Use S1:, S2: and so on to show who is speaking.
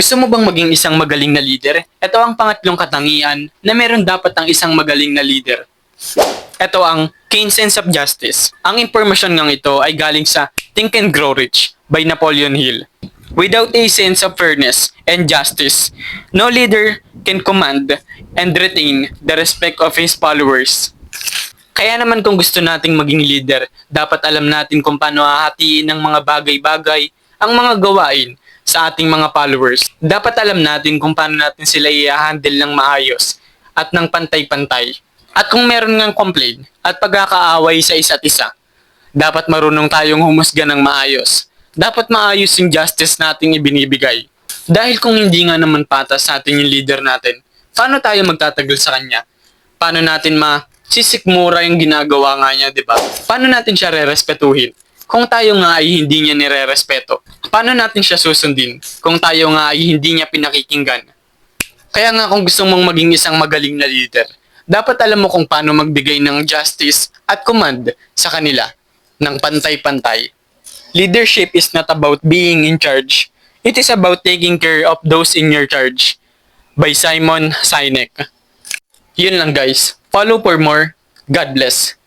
S1: Gusto mo bang maging isang magaling na leader? Ito ang pangatlong katangian na meron dapat ang isang magaling na leader. Ito ang keen sense of justice. Ang impormasyon ng ito ay galing sa Think and Grow Rich by Napoleon Hill. Without a sense of fairness and justice, no leader can command and retain the respect of his followers. Kaya naman kung gusto nating maging leader, dapat alam natin kung paano hahatiin ng mga bagay-bagay ang mga gawain sa ating mga followers. Dapat alam natin kung paano natin sila i-handle ng maayos at ng pantay-pantay. At kung meron ngang complaint at pagkakaaway sa isa't isa, dapat marunong tayong humusga ng maayos. Dapat maayos yung justice nating ibinibigay. Dahil kung hindi nga naman patas sa atin yung leader natin, paano tayo magtatagal sa kanya? Paano natin sisikmura yung ginagawa nga niya, di ba? Paano natin siya rerespetuhin? Kung tayo nga ay hindi niya nirerespeto, paano natin siya susundin? Kung tayo nga ay hindi niya pinakikinggan? Kaya nga kung gusto mong maging isang magaling na leader, dapat alam mo kung paano magbigay ng justice at command sa kanila ng pantay-pantay. Leadership is not about being in charge. It is about taking care of those in your charge. By Simon Sinek. Yun lang guys. Follow for more. God bless.